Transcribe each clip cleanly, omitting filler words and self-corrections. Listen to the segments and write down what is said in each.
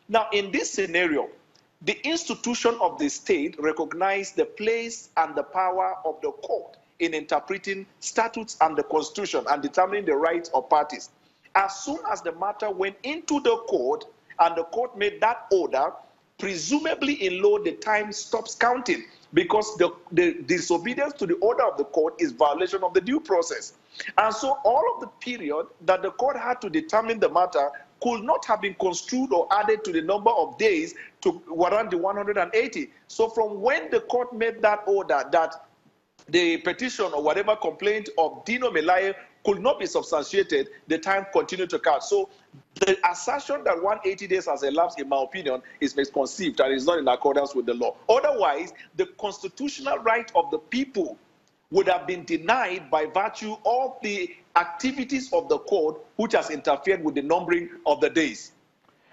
Now, in this scenario, the institution of the state recognized the place and the power of the court in interpreting statutes and the constitution and determining the rights of parties. As soon as the matter went into the court and the court made that order, presumably in law, the time stops counting because the disobedience to the order of the court is violation of the due process. And so all of the period that the court had to determine the matter could not have been construed or added to the number of days to warrant the 180. So from when the court made that order that the petition or whatever complaint of Dino Melaye could not be substantiated, the time continued to count. So the assertion that 180 days has elapsed, in my opinion, is misconceived and is not in accordance with the law. Otherwise, the constitutional right of the people would have been denied by virtue of the activities of the court, which has interfered with the numbering of the days.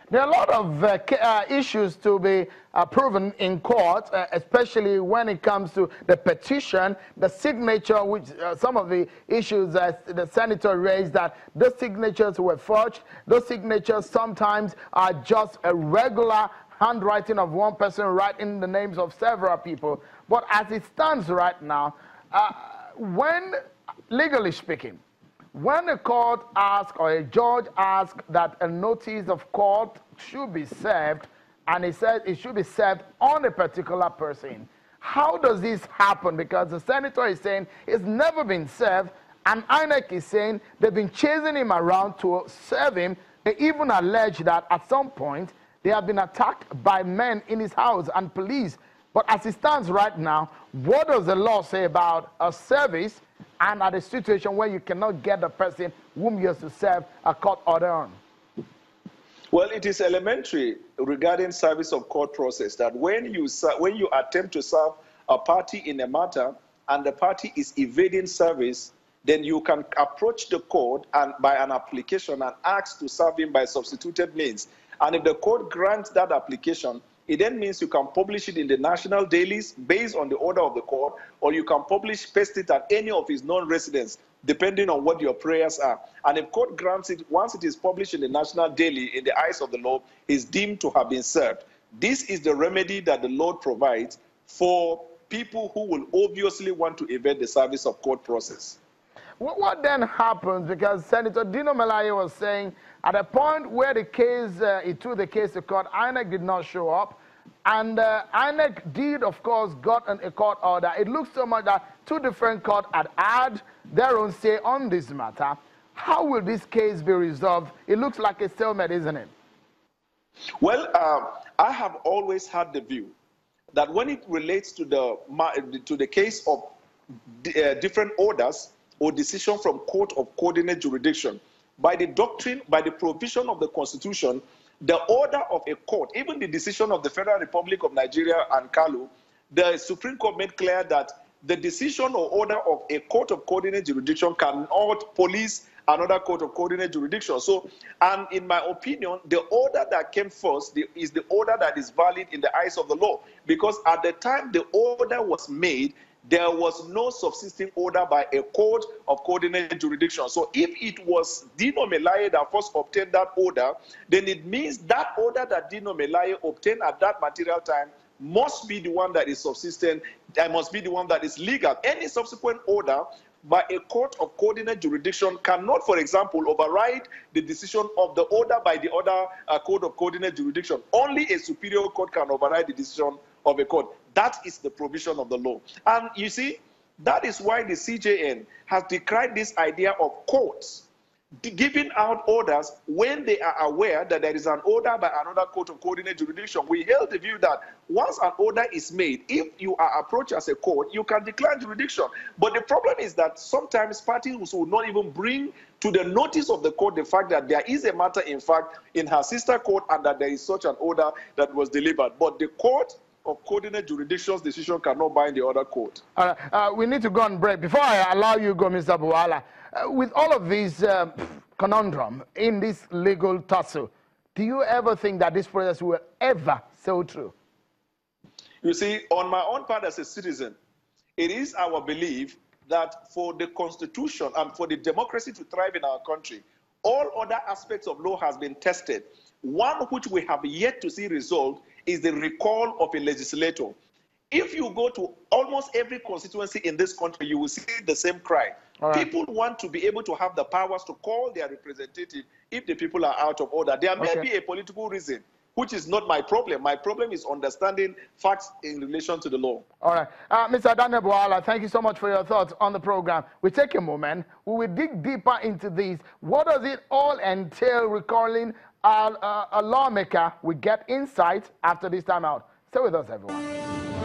There are a lot of issues to be proven in court, especially when it comes to the petition, the signature, which some of the issues that the senator raised, that those signatures were forged. Those signatures sometimes are just a regular handwriting of one person writing the names of several people. But as it stands right now, when, legally speaking, when a court asks or a judge asks that a notice of court should be served, and it says it should be served on a particular person, how does this happen? Because the senator is saying it's never been served, and INEC is saying they've been chasing him around to serve him. They even allege that at some point they have been attacked by men in his house and police. But as it stands right now, what does the law say about a service and at a situation where you cannot get the person whom you're to serve a court order on? Well, it is elementary regarding service of court process that when you attempt to serve a party in a matter and the party is evading service, then you can approach the court and by an application and ask to serve him by substituted means. And if the court grants that application, it then means you can publish it in the national dailies based on the order of the court, or you can paste it at any of his non-residents, depending on what your prayers are. And if court grants it, once it is published in the national daily, in the eyes of the law, is deemed to have been served. This is the remedy that the Lord provides for people who will obviously want to evade the service of court process. What then happens? Because Senator Dino Melaye was saying at a point where the case, he took the case to court, INEC did not show up. And INEC did, of course, got a court order. It looks so much that two different courts had their own say on this matter. How will this case be resolved? It looks like a stalemate, isn't it? Well, I have always had the view that when it relates to the case of different orders or decision from court of coordinate jurisdiction, by the doctrine, by the provision of the Constitution, the order of a court, even the decision of the Federal Republic of Nigeria and Kalu, the Supreme Court made clear that the decision or order of a court of coordinate jurisdiction cannot police another court of coordinate jurisdiction. So, and in my opinion, the order that came first is the order that is valid in the eyes of the law, because at the time the order was made, there was no subsisting order by a court of coordinate jurisdiction. So if it was Dino Melaye that first obtained that order, then it means that order that Dino Melaye obtained at that material time must be the one that is subsistent, and must be the one that is legal. Any subsequent order by a court of coordinate jurisdiction cannot, for example, override the decision of the order by the other court of coordinate jurisdiction. Only a superior court can override the decision of a court. That is the provision of the law. And you see, that is why the CJN has decried this idea of courts giving out orders when they are aware that there is an order by another court of coordinate jurisdiction. We held the view that once an order is made, if you are approached as a court, you can declare jurisdiction. But the problem is that sometimes parties will not even bring to the notice of the court the fact that there is a matter, in fact, in her sister court, and that there is such an order that was delivered. But the court of coordinate jurisdiction's decision cannot bind the other court. We need to go on break. Before I allow you to go, Mr. Buwala, with all of these conundrum in this legal tussle, do you ever think that this process will ever sail through? You see, on my own part as a citizen, it is our belief that for the Constitution and for the democracy to thrive in our country, all other aspects of law has been tested. One which we have yet to see resolved is the recall of a legislator. If you go to almost every constituency in this country, you will see the same cry. Right. People want to be able to have the powers to call their representative if the people are out of order. There may be a political reason, which is not my problem. My problem is understanding facts in relation to the law. All right. Mr. Daniel Bwala, thank you so much for your thoughts on the program. We take a moment. We will dig deeper into these. What does it all entail recalling a lawmaker? We get insight after this time out. Stay with us, everyone.